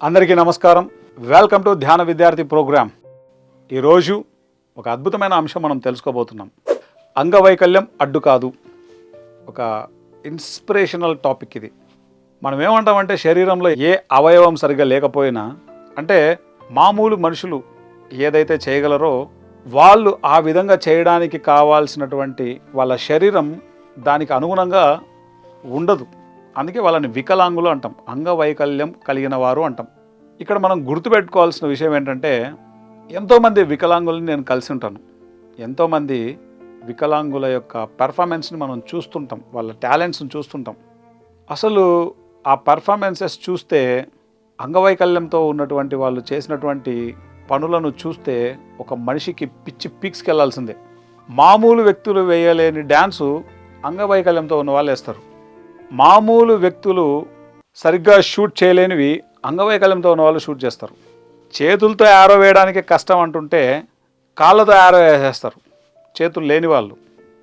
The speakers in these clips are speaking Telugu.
అందరికీ నమస్కారం. వెల్కమ్ టు ధ్యాన విద్యార్థి ప్రోగ్రామ్. ఈరోజు ఒక అద్భుతమైన అంశం మనం తెలుసుకోబోతున్నాం. అంగవైకల్యం అడ్డు కాదు. ఒక ఇన్స్పిరేషనల్ టాపిక్ ఇది. మనం ఏమంటామంటే శరీరంలో ఏ అవయవం సరిగ్గా లేకపోయినా, అంటే మామూలు మనుషులు ఏదైతే చేయగలరో వాళ్ళు ఆ విధంగా చేయడానికి కావాల్సినటువంటి వాళ్ళ శరీరం దానికి అనుగుణంగా ఉండదు. అందుకే వాళ్ళని వికలాంగులు అంటాం, అంగవైకల్యం కలిగిన వారు అంటాం. ఇక్కడ మనం గుర్తుపెట్టుకోవాల్సిన విషయం ఏంటంటే, ఎంతోమంది వికలాంగులని నేను కలిసి ఉంటాను. ఎంతోమంది వికలాంగుల యొక్క పెర్ఫార్మెన్స్ని మనం చూస్తుంటాం, వాళ్ళ టాలెంట్స్ని చూస్తుంటాం. అసలు ఆ పెర్ఫార్మెన్సెస్ చూస్తే, అంగవైకల్యంతో ఉన్నటువంటి వాళ్ళు చేసినటువంటి పనులను చూస్తే ఒక మనిషికి పిచ్చి పీక్స్కి వెళ్ళాల్సిందే. మామూలు వ్యక్తులు వేయలేని డ్యాన్సు అంగవైకల్యంతో ఉన్న వాళ్ళు వేస్తారు. మామూలు వ్యక్తులు సరిగ్గా షూట్ చేయలేనివి అంగవైకల్యంతో ఉన్న వాళ్ళు షూట్ చేస్తారు. చేతులతో యారో వేయడానికి కష్టం అంటుంటే కాళ్ళతో యారో వేసేస్తారు చేతులు లేని వాళ్ళు.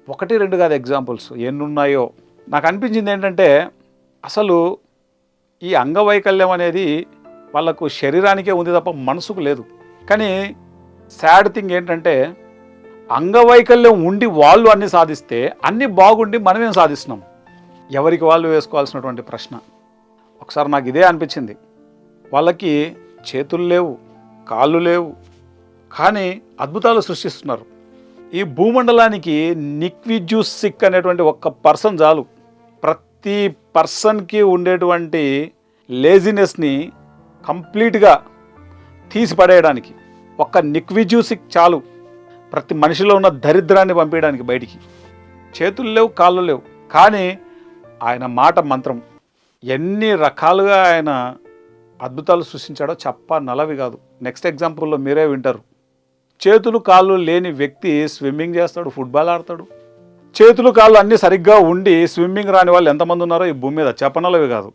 1-2 కాదు ఎగ్జాంపుల్స్ ఎన్నున్నాయో. నాకు అనిపించింది ఏంటంటే, అసలు ఈ అంగవైకల్యం అనేది వాళ్ళకు శరీరానికే ఉంది తప్ప మనసుకు లేదు. కానీ సాడ్ థింగ్ ఏంటంటే, అంగవైకల్యం ఉండి వాళ్ళు అన్నీ సాధిస్తే అన్నీ బాగుండి మనమేం సాధిస్తున్నాం? ఎవరికి వాళ్ళు వేసుకోవాల్సినటువంటి ప్రశ్న. ఒకసారి నాకు ఇదే అనిపించింది. వాళ్ళకి చేతులు లేవు, కాళ్ళు లేవు, కానీ అద్భుతాలు సృష్టిస్తున్నారు. ఈ భూమండలానికి నిక్విజ్యూసిక్ అనేటువంటి ఒక్క పర్సన్ చాలు. ప్రతి పర్సన్కి ఉండేటువంటి లేజినెస్ని కంప్లీట్గా తీసి పడేయడానికి ఒక్క నిక్విజ్యూసిక్ చాలు. ప్రతి మనిషిలో ఉన్న దరిద్రాన్ని పంపించడానికి బయటికి. చేతులు లేవు, కాళ్ళు లేవు, కానీ ఆయన మాట మంత్రం. ఎన్ని రకాలుగా ఆయన అద్భుతాలు సృష్టించాడో నలవి కాదు. నెక్స్ట్ ఎగ్జాంపుల్లో మీరే వింటారు. చేతులు కాళ్ళు లేని వ్యక్తి స్విమ్మింగ్ చేస్తాడు, ఫుట్బాల్ ఆడతాడు. చేతులు కాళ్ళు అన్నీ సరిగ్గా ఉండి స్విమ్మింగ్ రాని వాళ్ళు ఎంతమంది ఉన్నారో ఈ భూమి మీద చెప్పనలవి కాదు.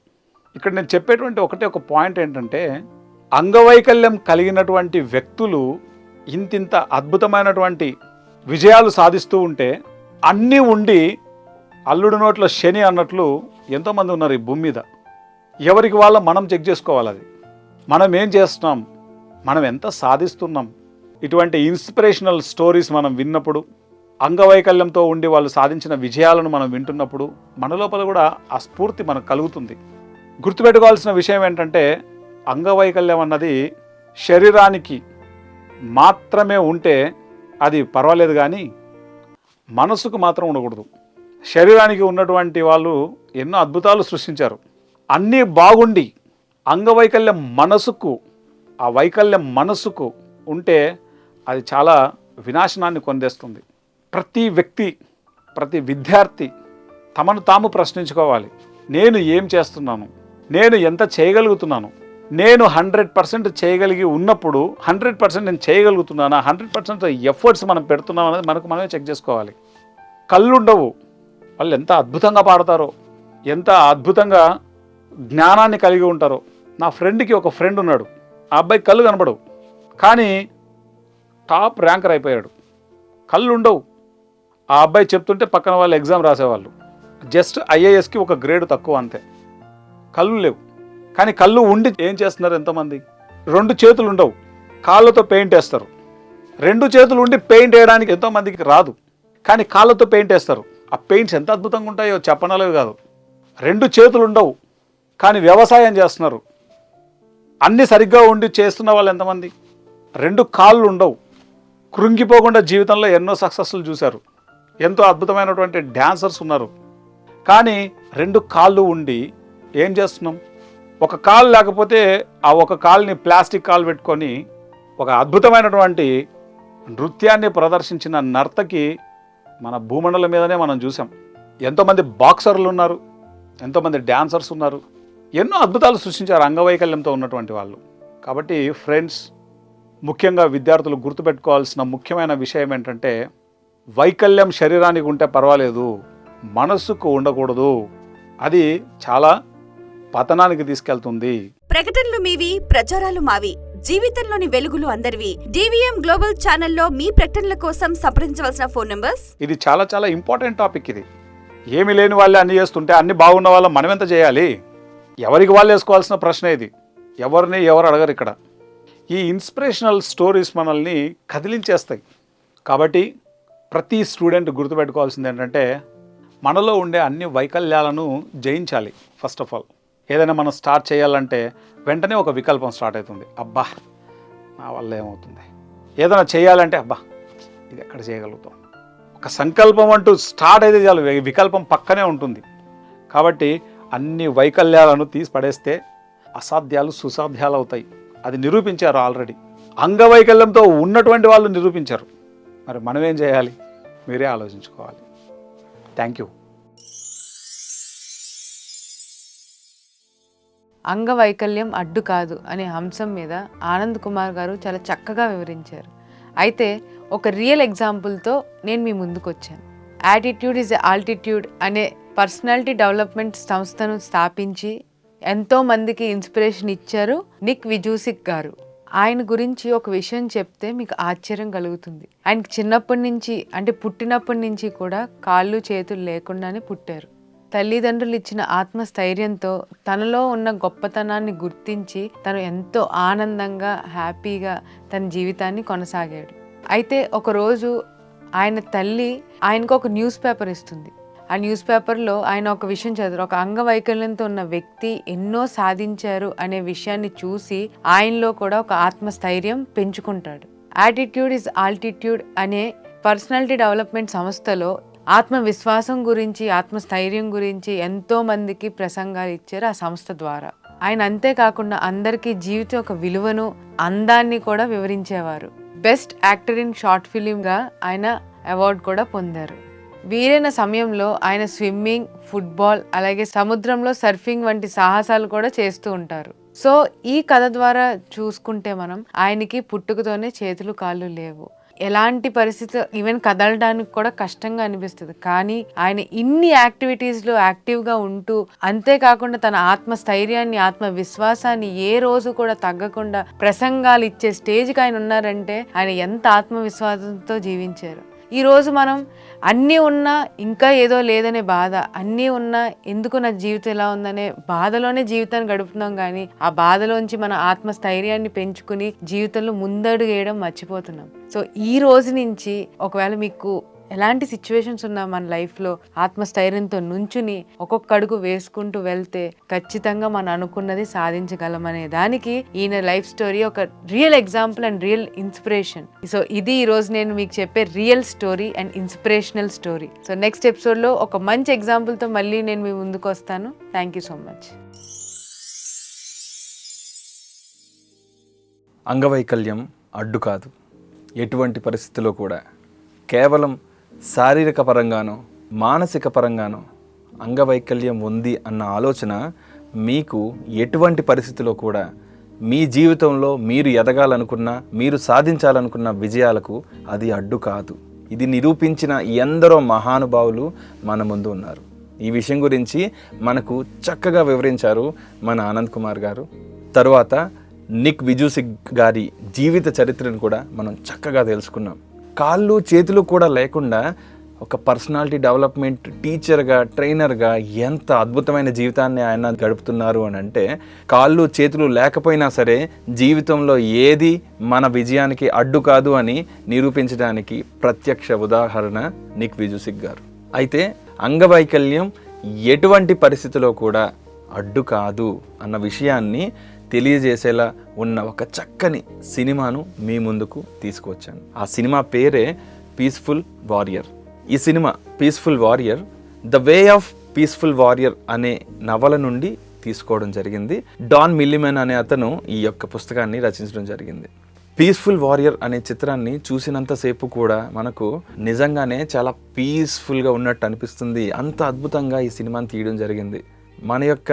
ఇక్కడ నేను చెప్పేటువంటి ఒక పాయింట్ ఏంటంటే, అంగవైకల్యం కలిగినటువంటి వ్యక్తులు ఇంతింత అద్భుతమైనటువంటి విజయాలు సాధిస్తూ ఉంటే, అన్నీ ఉండి అల్లుడి నోట్లో శని అన్నట్లు ఎంతోమంది ఉన్నారు ఈ భూమి మీద. ఎవరికి వాళ్ళ మనం చెక్ చేసుకోవాలి. అది మనం ఏం చేస్తున్నాం, మనం ఎంత సాధిస్తున్నాం. ఇటువంటి ఇన్స్పిరేషనల్ స్టోరీస్ మనం విన్నప్పుడు, అంగవైకల్యంతో ఉండి వాళ్ళు సాధించిన విజయాలను మనం వింటున్నప్పుడు మన లోపల కూడా ఆ స్ఫూర్తి మనకు కలుగుతుంది. గుర్తుపెట్టుకోవాల్సిన విషయం ఏంటంటే, అంగవైకల్యం అన్నది శరీరానికి మాత్రమే ఉంటే అది పర్వాలేదు, కానీ మనసుకు మాత్రం ఉండకూడదు. శరీరానికి ఉన్నటువంటి వాళ్ళు ఎన్నో అద్భుతాలు సృష్టించారు. అన్నీ బాగుండి అంగవైకల్యం మనసుకు, ఆ వైకల్యం మనసుకు ఉంటే అది చాలా వినాశనాన్ని కొందేస్తుంది. ప్రతి వ్యక్తి, ప్రతి విద్యార్థి తమను తాము ప్రశ్నించుకోవాలి. నేను ఏం చేస్తున్నాను, నేను ఎంత చేయగలుగుతున్నాను, నేను 100% చేయగలిగి ఉన్నప్పుడు 100% నేను చేయగలుగుతున్నానా, 100% ఎఫర్ట్స్ మనం పెడుతున్నాం అనేది మనకు మనమే చెక్ చేసుకోవాలి. కళ్ళు ఉండవు, వాళ్ళు ఎంత అద్భుతంగా పాడతారో, ఎంత అద్భుతంగా జ్ఞానాన్ని కలిగి ఉంటారో. నా ఫ్రెండ్కి ఒక ఫ్రెండ్ ఉన్నాడు, ఆ అబ్బాయి కళ్ళు కనబడవు, కానీ టాప్ ర్యాంకర్ అయిపోయాడు. కళ్ళు ఉండవు. ఆ అబ్బాయి చెప్తుంటే పక్కన వాళ్ళు ఎగ్జామ్ రాసేవాళ్ళు. జస్ట్ ఐఏఎస్కి ఒక గ్రేడ్ తక్కువ, అంతే. కళ్ళు లేవు, కానీ కళ్ళు ఉండి ఏం చేస్తున్నారు ఎంతమంది? 2 చేతులు ఉండవు, కాళ్ళతో పెయింట్ వేస్తారు. 2 చేతులు ఉండి పెయింట్ వేయడానికి ఎంతోమందికి రాదు, కానీ కాళ్ళతో పెయింట్ వేస్తారు. ఆ పెయింట్స్ ఎంత అద్భుతంగా ఉంటాయో చెప్పనలేవి కాదు. 2 చేతులు ఉండవు, కానీ వ్యవసాయం చేస్తున్నారు. అన్నీ సరిగ్గా ఉండి చేస్తున్న వాళ్ళు ఎంతమంది? 2 కాళ్ళు ఉండవు, కృంగిపోకుండా జీవితంలో ఎన్నో సక్సెస్లు చూశారు. ఎంతో అద్భుతమైనటువంటి డ్యాన్సర్స్ ఉన్నారు, కానీ 2 కాళ్ళు ఉండి ఏం చేస్తున్నాం? ఒక కాలు లేకపోతే ఆ ఒక కాలుని ప్లాస్టిక్ కాలు పెట్టుకొని ఒక అద్భుతమైనటువంటి నృత్యాన్ని ప్రదర్శించిన నర్తకి మన భూమండలం మీదనే మనం చూసాం. ఎంతోమంది బాక్సర్లు ఉన్నారు, ఎంతోమంది డ్యాన్సర్స్ ఉన్నారు, ఎన్నో అద్భుతాలు సృష్టించారు అంగవైకల్యంతో ఉన్నటువంటి వాళ్ళు. కాబట్టి ఫ్రెండ్స్, ముఖ్యంగా విద్యార్థులు గుర్తుపెట్టుకోవాల్సిన ముఖ్యమైన విషయం ఏంటంటే, వైకల్యం శరీరానికి ఉంటే పర్వాలేదు, మనస్సుకు ఉండకూడదు. అది చాలా పతనానికి తీసుకెళ్తుంది. ప్రకటనలు మీవి, ప్రచారాలు మావి. జీవితంలోని వెలుగులు అందరివి. DVM గ్లోబల్ ఛానల్లో మీ ప్రకటనల కోసం సంప్రదించవలసిన ఫోన్ నంబర్స్. ఇది చాలా చాలా ఇంపార్టెంట్ టాపిక్. ఇది ఏమీ లేని వాళ్ళే అన్ని చేస్తుంటే అన్ని బాగున్న వాళ్ళం మనం ఎంత చేయాలి? ఎవరికి వాళ్ళు వేసుకోవాల్సిన ప్రశ్న ఇది. ఎవరు అడగరు ఇక్కడ. ఈ ఇన్స్పిరేషనల్ స్టోరీస్ మనల్ని కదిలించేస్తాయి. కాబట్టి ప్రతి స్టూడెంట్ గుర్తుపెట్టుకోవాల్సింది ఏంటంటే, మనలో ఉండే అన్ని వైకల్యాలను జయించాలి. ఫస్ట్ ఆఫ్ ఆల్ ఏదైనా మనం స్టార్ట్ చేయాలంటే వెంటనే ఒక వికల్పం స్టార్ట్ అవుతుంది. అబ్బా నా వల్ల ఏమవుతుంది, ఏదైనా చేయాలంటే అబ్బా ఇది ఎక్కడ చేయగలుగుతాం. ఒక సంకల్పం అంటూ స్టార్ట్ అయితే చాలు, వికల్పం పక్కనే ఉంటుంది. కాబట్టి అన్ని వైకల్యాలను తీసి పడేస్తే అసాధ్యాలు సుసాధ్యాలు అవుతాయి. అది నిరూపించారు ఆల్రెడీ. అంగవైకల్యంతో ఉన్నటువంటి వాళ్ళు నిరూపించారు. మరి మనం ఏం చేయాలి? మీరే ఆలోచించుకోవాలి. Thank you. అంగవైకల్యం అడ్డు కాదు అనే అంశం మీద ఆనంద్ కుమార్ గారు చాలా చక్కగా వివరించారు. అయితే ఒక రియల్ ఎగ్జాంపుల్తో నేను మీ ముందుకు వచ్చాను. యాటిట్యూడ్ ఈజ్ ఆల్టిట్యూడ్ అనే పర్సనాలిటీ డెవలప్మెంట్ సంస్థను స్థాపించి ఎంతో మందికి ఇన్స్పిరేషన్ ఇచ్చారు నిక్ విజూసిక్ గారు. ఆయన గురించి ఒక విషయం చెప్తే మీకు ఆశ్చర్యం కలుగుతుంది. ఆయనకి చిన్నప్పటి నుంచి, అంటే పుట్టినప్పటి నుంచి కూడా కాళ్ళు చేతులు లేకుండానే పుట్టారు. తల్లిదండ్రులు ఇచ్చిన ఆత్మస్థైర్యంతో తనలో ఉన్న గొప్పతనాన్ని గుర్తించి తను ఎంతో ఆనందంగా హ్యాపీగా తన జీవితాన్ని కొనసాగాడు. అయితే ఒకరోజు ఆయన తల్లి ఆయనకు ఒక న్యూస్ పేపర్ ఇస్తుంది. ఆ న్యూస్ పేపర్లో ఆయన ఒక విషయం చదువు, ఒక అంగవైకల్యంతో ఉన్న వ్యక్తి ఎన్నో సాధించారు అనే విషయాన్ని చూసి ఆయనలో కూడా ఒక ఆత్మస్థైర్యం పెంచుకుంటాడు. యాటిట్యూడ్ ఈజ్ ఆల్టిట్యూడ్ అనే పర్సనాలిటీ డెవలప్మెంట్ సంస్థలో ఆత్మవిశ్వాసం గురించి, ఆత్మస్థైర్యం గురించి ఎంతో మందికి ప్రసంగాలు ఇచ్చారు ఆ సంస్థ ద్వారా. ఆయన అంతేకాకుండా అందరికీ జీవితం ఒక విలువను, అందాన్ని కూడా వివరించేవారు. బెస్ట్ యాక్టర్ ఇన్ షార్ట్ ఫిలింగా ఆయన అవార్డు కూడా పొందారు. వీరైన సమయంలో ఆయన స్విమ్మింగ్, ఫుట్బాల్, అలాగే సముద్రంలో సర్ఫింగ్ వంటి సాహసాలు కూడా చేస్తూ ఉంటారు. సో ఈ కథ ద్వారా చూసుకుంటే మనం ఆయనకి పుట్టుకతోనే చేతులు కాళ్ళు లేవు. ఎలాంటి పరిస్థితి, ఈవెన్ కదలడానికి కూడా కష్టంగా అనిపిస్తుంది. కానీ ఆయన ఇన్ని యాక్టివిటీస్లో యాక్టివ్గా ఉంటూ, అంతేకాకుండా తన ఆత్మస్థైర్యాన్ని, ఆత్మవిశ్వాసాన్ని ఏ రోజు కూడా తగ్గకుండా ప్రసంగాలు ఇచ్చే స్టేజ్కి ఆయన ఉన్నారంటే ఆయన ఎంత ఆత్మవిశ్వాసంతో జీవించారు. ఈరోజు మనం అన్నీ ఉన్నా ఇంకా ఏదో లేదనే బాధ, అన్నీ ఉన్నా ఎందుకు నా జీవితం ఎలా ఉందనే బాధలోనే జీవితాన్ని గడుపుతున్నాం. కానీ ఆ బాధలోంచి మన ఆత్మస్థైర్యాన్ని పెంచుకుని జీవితంలో ముందడుగు వేయడం మర్చిపోతున్నాం. సో ఈ రోజు నుంచి ఒకవేళ మీకు ఎలాంటి సిచ్యువేషన్స్ ఉన్నా మన లైఫ్లో ఆత్మస్థైర్యంతో నుంచుని ఒక్కొక్క అడుగు వేసుకుంటూ వెళ్తే ఖచ్చితంగా మనం అనుకున్నది సాధించగలమనే దానికి ఈయన లైఫ్ స్టోరీ ఒక real example and real inspiration. So ఇది ఈరోజు నేను మీకు చెప్పే real story and inspirational story. So next ఎపిసోడ్లో ఒక మంచి ఎగ్జాంపుల్తో మళ్ళీ నేను మీ ముందుకు వస్తాను. Thank you so much. అంగవైకల్యం అడ్డు కాదు, ఎటువంటి పరిస్థితుల్లో కూడా. కేవలం శారీరక పరంగానో మానసిక పరంగానో అంగవైకల్యం ఉంది అన్న ఆలోచన మీకు ఎటువంటి పరిస్థితిలో కూడా మీ జీవితంలో మీరు ఎదగాలనుకున్న, మీరు సాధించాలనుకున్న విజయాలకు అది అడ్డు కాదు. ఇది నిరూపించిన ఎందరో మహానుభావులు మన ముందు ఉన్నారు. ఈ విషయం గురించి మనకు చక్కగా వివరించారు మన ఆనంద్ కుమార్ గారు. తరువాత నిక్ విజూసిక్ గారి జీవిత చరిత్రను కూడా మనం చక్కగా తెలుసుకున్నాం. కాళ్ళు చేతులు కూడా లేకుండా ఒక పర్సనాలిటీ డెవలప్మెంట్ టీచర్గా, ట్రైనర్గా ఎంత అద్భుతమైన జీవితాన్ని ఆయన గడుపుతున్నారు అని అంటే, కాళ్ళు చేతులు లేకపోయినా సరే జీవితంలో ఏది మన విజయానికి అడ్డు కాదు అని నిరూపించడానికి ప్రత్యక్ష ఉదాహరణ నిక్ విజూసిక్ గారు. అయితే అంగవైకల్యం ఎటువంటి పరిస్థితిలో కూడా అడ్డు కాదు అన్న విషయాన్ని తెలియజేసేలా ఉన్న ఒక చక్కని సినిమాను మీ ముందుకు తీసుకువచ్చాను. ఆ సినిమా పేరే పీస్ఫుల్ వారియర్. ఈ cinema peaceful warrior the way of peaceful warrior అనే నవల నుండి తీసుకోవడం జరిగింది. డాన్ మిల్లిమెన్ అనే అతను ఈ యొక్క పుస్తకాన్ని రచించడం జరిగింది. పీస్ఫుల్ వారియర్ అనే చిత్రాన్ని చూసినంతసేపు కూడా మనకు నిజంగానే చాలా పీస్ఫుల్గా ఉన్నట్టు అనిపిస్తుంది. అంత అద్భుతంగా ఈ సినిమాని తీయడం జరిగింది. మన యొక్క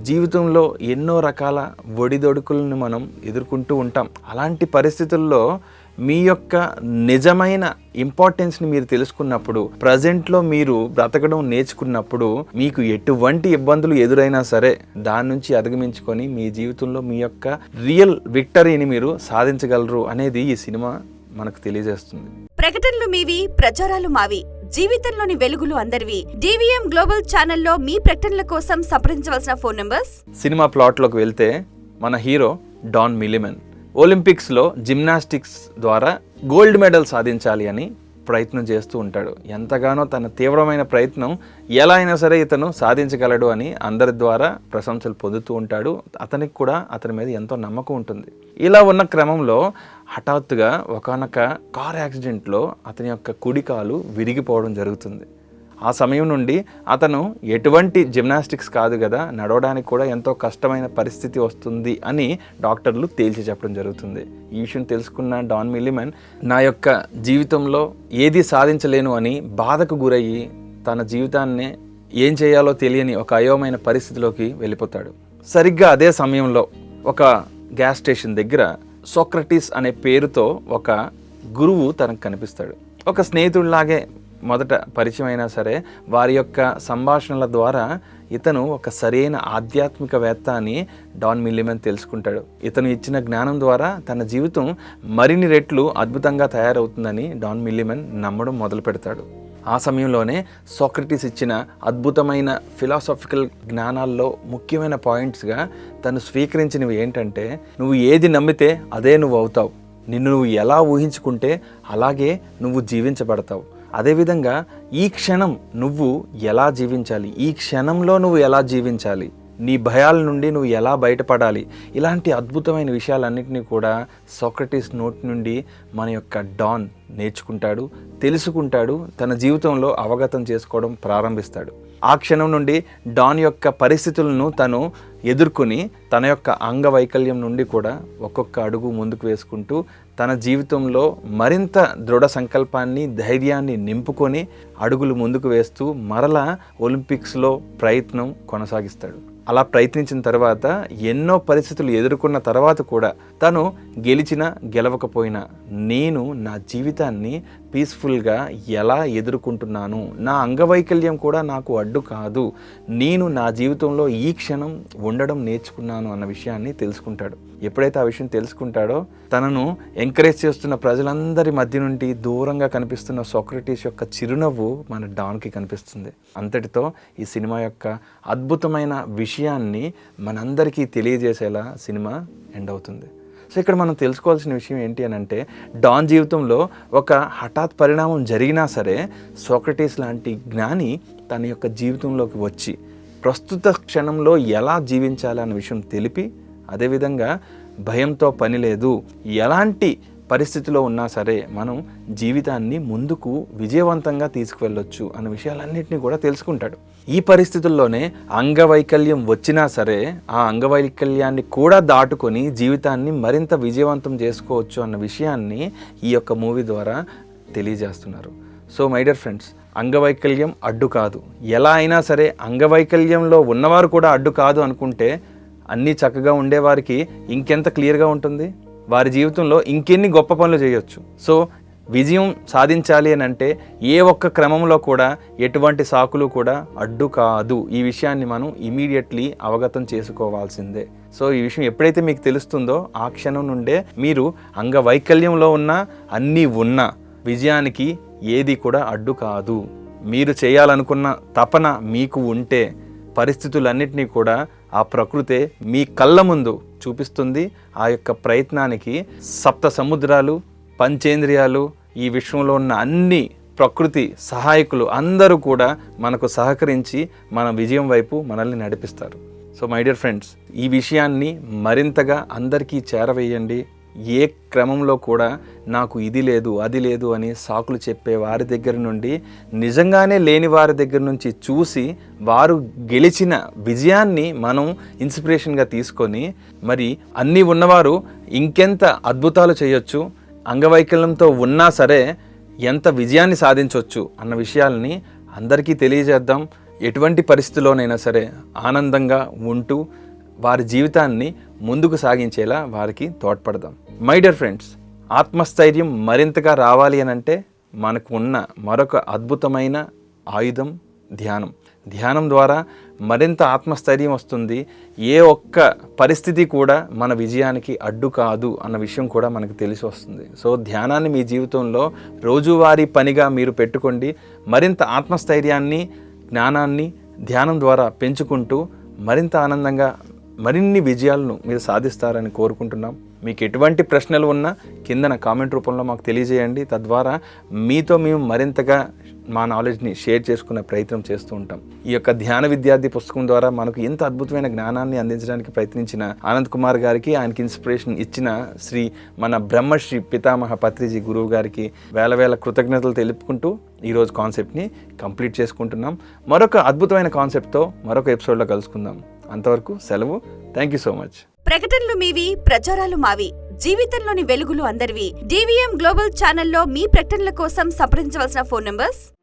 జీవితంలో ఎన్నో రకాల ఒడిదొడుకులను మనం ఎదుర్కొంటూ ఉంటాం. అలాంటి పరిస్థితుల్లో మీ యొక్క నిజమైన ఇంపార్టెన్స్ని మీరు తెలుసుకున్నప్పుడు, ప్రజెంట్లో మీరు బ్రతకడం నేర్చుకున్నప్పుడు, మీకు ఎటువంటి ఇబ్బందులు ఎదురైనా సరే దాని నుంచి అధిగమించుకొని మీ జీవితంలో మీ యొక్క రియల్ విక్టరీని మీరు సాధించగలరు అనేది ఈ సినిమా మనకు తెలియజేస్తుంది. ప్రకటనలు మీవి, ప్రచారాలు మావి. జీవితంలోని వెలుగులు అందరివి. DVM గ్లోబల్ ఛానల్లో మీ ప్రకటనల కోసం సంప్రదించవలసిన ఫోన్ నంబర్స్. సినిమా ప్లాట్లోకి వెళ్తే మన హీరో డాన్ మిల్లిమన్ ఒలింపిక్స్లో జిమ్నాస్టిక్స్ ద్వారా గోల్డ్ మెడల్ సాధించాలి అని ప్రయత్నం చేస్తూ ఉంటాడు. ఎంతగానో తన తీవ్రమైన ప్రయత్నం ఎలా అయినా సరే ఇతను సాధించగలడు అని అందరి ద్వారా ప్రశంసలు పొందుతూ ఉంటాడు. అతనికి కూడా అతని మీద ఎంతో నమ్మకం ఉంటుంది. ఇలా ఉన్న క్రమంలో హఠాత్తుగా ఒకానొక కార్ యాక్సిడెంట్లో అతని యొక్క కుడి కాలు విరిగిపోవడం జరుగుతుంది. ఆ సమయం నుండి అతను ఎటువంటి జిమ్నాస్టిక్స్ కాదు కదా, నడవడానికి కూడా ఎంతో కష్టమైన పరిస్థితి వస్తుంది అని డాక్టర్లు తేల్చి చెప్పడం జరుగుతుంది. ఈ విషయం తెలుసుకున్న డాన్ మిల్లిమన్ నా యొక్క జీవితంలో ఏది సాధించలేను అని బాధకు గురయ్యి తన జీవితాన్ని ఏం చేయాలో తెలియని ఒక అయోమైన పరిస్థితిలోకి వెళ్ళిపోతాడు. సరిగ్గా అదే సమయంలో ఒక గ్యాస్ స్టేషన్ దగ్గర సోక్రటీస్ అనే పేరుతో ఒక గురువు తనకు కనిపిస్తాడు. ఒక స్నేహితుడిలాగే మొదట పరిచయం అయినా సరే వారి యొక్క సంభాషణల ద్వారా ఇతను ఒక సరైన ఆధ్యాత్మికవేత్త అని డాన్ మిల్లిమన్ తెలుసుకుంటాడు. ఇతను ఇచ్చిన జ్ఞానం ద్వారా తన జీవితం మరిన్ని రెట్లు అద్భుతంగా తయారవుతుందని డాన్ మిల్లిమన్ నమ్మడం మొదలు పెడతాడు. ఆ సమయంలోనే సోక్రటీస్ ఇచ్చిన అద్భుతమైన ఫిలాసాఫికల్ జ్ఞానాల్లో ముఖ్యమైన పాయింట్స్గా తను స్వీకరించినవి ఏంటంటే, నువ్వు ఏది నమ్మితే అదే నువ్వు అవుతావు, నిన్ను నువ్వు ఎలా ఊహించుకుంటే అలాగే నువ్వు జీవించబడతావు. అదేవిధంగా ఈ క్షణం నువ్వు ఎలా జీవించాలి, ఈ క్షణంలో నువ్వు ఎలా జీవించాలి, నీ భయాల నుండి నువ్వు ఎలా బయటపడాలి, ఇలాంటి అద్భుతమైన విషయాలన్నింటినీ కూడా సోక్రటీస్ నోటి నుండి మన యొక్క డాన్ నేర్చుకుంటాడు, తెలుసుకుంటాడు, తన జీవితంలో అవగతం చేసుకోవడం ప్రారంభిస్తాడు. ఆ క్షణం నుండి డాన్ యొక్క పరిస్థితులను తను ఎదుర్కొని తన యొక్క అంగవైకల్యం నుండి కూడా ఒక్కొక్క అడుగు ముందుకు వేసుకుంటూ తన జీవితంలో మరింత దృఢ సంకల్పాన్ని, ధైర్యాన్ని నింపుకొని అడుగులు ముందుకు వేస్తూ మరలా ఒలింపిక్స్లో ప్రయత్నం కొనసాగిస్తాడు. అలా ప్రయత్నించిన తర్వాత ఎన్నో పరిస్థితులు ఎదుర్కొన్న తర్వాత కూడా తను గెలిచినా గెలవకపోయినా నేను నా జీవితాన్ని పీస్ఫుల్గా ఎలా ఎదుర్కొంటున్నాను, నా అంగవైకల్యం కూడా నాకు అడ్డు కాదు, నేను నా జీవితంలో ఈ క్షణం ఉండడం నేర్చుకున్నాను అన్న విషయాన్ని తెలుసుకుంటాడు. ఎప్పుడైతే ఆ విషయం తెలుసుకుంటాడో తనను ఎంకరేజ్ చేస్తున్న ప్రజలందరి మధ్య నుండి దూరంగా కనిపిస్తున్న సోక్రటీస్ యొక్క చిరునవ్వు మన డాన్కి కనిపిస్తుంది. అంతటితో ఈ సినిమా యొక్క అద్భుతమైన విషయాన్ని మనందరికీ తెలియజేసేలా సినిమా ఎండ్ అవుతుంది. సో ఇక్కడ మనం తెలుసుకోవాల్సిన విషయం ఏంటి అని అంటే, డాన్ జీవితంలో ఒక హఠాత్ పరిణామం జరిగినా సరే సోక్రటీస్ లాంటి జ్ఞాని తన యొక్క జీవితంలోకి వచ్చి ప్రస్తుత క్షణంలో ఎలా జీవించాలి అన్న విషయం తెలిపి, అదేవిధంగా భయంతో పని లేదు, ఎలాంటి పరిస్థితిలో ఉన్నా సరే మనం జీవితాన్ని ముందుకు విజయవంతంగా తీసుకువెళ్ళొచ్చు అన్న విషయాలన్నింటినీ కూడా తెలుసుకుంటాడు. ఈ పరిస్థితుల్లోనే అంగవైకల్యం వచ్చినా సరే ఆ అంగవైకల్యాన్ని కూడా దాటుకొని జీవితాన్ని మరింత విజయవంతం చేసుకోవచ్చు అన్న విషయాన్ని ఈ యొక్క మూవీ ద్వారా తెలియజేస్తున్నారు. సో మై డియర్ ఫ్రెండ్స్, అంగవైకల్యం అడ్డు కాదు. ఎలా అయినా సరే అంగవైకల్యంలో ఉన్నవారు కూడా అడ్డు కాదు అనుకుంటే అన్నీ చక్కగా ఉండేవారికి ఇంకెంత క్లియర్గా ఉంటుంది, వారి జీవితంలో ఇంకెన్ని గొప్ప పనులు చేయొచ్చు. సో విజయం సాధించాలి అని అంటే ఏ ఒక్క క్రమంలో కూడా ఎటువంటి సాకులు కూడా అడ్డు కాదు. ఈ విషయాన్ని మనం ఇమీడియట్లీ అవగతం చేసుకోవాల్సిందే. సో ఈ విషయం ఎప్పుడైతే మీకు తెలుస్తుందో ఆ క్షణం నుండే మీరు అంగవైకల్యంలో ఉన్నా అన్నీ ఉన్నా విజయానికి ఏది కూడా అడ్డు కాదు. మీరు చేయాలనుకున్న తపన మీకు ఉంటే పరిస్థితులన్నింటినీ కూడా ఆ ప్రకృతే మీ కళ్ళ ముందు చూపిస్తుంది. ఆ యొక్క ప్రయత్నానికి సప్త సముద్రాలు, పంచేంద్రియాలు, ఈ విశ్వంలో ఉన్న అన్ని ప్రకృతి సహాయకులు అందరూ కూడా మనకు సహకరించి మన విజయం వైపు మనల్ని నడిపిస్తారు. సో మై డియర్ ఫ్రెండ్స్, ఈ విషయాన్ని మరింతగా అందరికీ చేరవేయండి. ఏ క్రమంలో కూడా నాకు ఇది లేదు అది లేదు అని సాకులు చెప్పే వారి దగ్గర నుండి, నిజంగానే లేని వారి దగ్గర నుంచి చూసి వారు గెలిచిన విజయాన్ని మనం ఇన్స్పిరేషన్గా తీసుకొని మరి అన్నీ ఉన్నవారు ఇంకెంత అద్భుతాలు చేయొచ్చు, అంగవైకల్యంతో ఉన్నా సరే ఎంత విజయాన్ని సాధించవచ్చు అన్న విషయాలని అందరికీ తెలియజేద్దాం. ఎటువంటి పరిస్థితిలోనైనా సరే ఆనందంగా ఉంటూ వారి జీవితాన్ని ముందుకు సాగించేలా వారికి తోడ్పడదాం. మై డియర్ ఫ్రెండ్స్, ఆత్మస్థైర్యం మరింతగా రావాలి అని అంటే మనకు ఉన్న మరొక అద్భుతమైన ఆయుధం ధ్యానం. ధ్యానం ద్వారా మరింత ఆత్మస్థైర్యం వస్తుంది. ఏ ఒక్క పరిస్థితి కూడా మన విజయానికి అడ్డు కాదు అన్న విషయం కూడా మనకు తెలిసి వస్తుంది. సో ధ్యానాన్ని మీ జీవితంలో రోజువారీ పనిగా మీరు పెట్టుకోండి. మరింత ఆత్మస్థైర్యాన్ని, జ్ఞానాన్ని ధ్యానం ద్వారా పెంచుకుంటూ మరింత ఆనందంగా మరిన్ని విజయాలను మీరు సాధిస్తారని కోరుకుంటున్నాం. మీకు ఎటువంటి ప్రశ్నలు ఉన్నా కిందన కామెంట్ రూపంలో మాకు తెలియజేయండి. తద్వారా మీతో మేము మరింతగా మా నాలెడ్జ్ని షేర్ చేసుకునే ప్రయత్నం చేస్తూ ఉంటాం. ఈ యొక్క ధ్యాన విద్యార్థి పుస్తకం ద్వారా మనకు ఎంత అద్భుతమైన జ్ఞానాన్ని అందించడానికి ప్రయత్నించిన ఆనంద్ కుమార్ గారికి, ఆయనకి ఇన్స్పిరేషన్ ఇచ్చిన మన బ్రహ్మశ్రీ పితామహ పత్రిజీ గురువు గారికి వేల కృతజ్ఞతలు తెలుపుకుంటూ ఈరోజు కాన్సెప్ట్ని కంప్లీట్ చేసుకుంటున్నాం. మరొక అద్భుతమైన కాన్సెప్ట్తో మరొక ఎపిసోడ్లో కలుసుకుందాం. అంతవరకు సెలవు. Thank you so much. ప్రకటనలు మీవి, ప్రచారాలు మావి. జీవితంలోని వెలుగులు అందరివి. DVM గ్లోబల్ ఛానల్లో మీ ప్రకటనల కోసం సంప్రదించవలసిన ఫోన్ నంబర్స్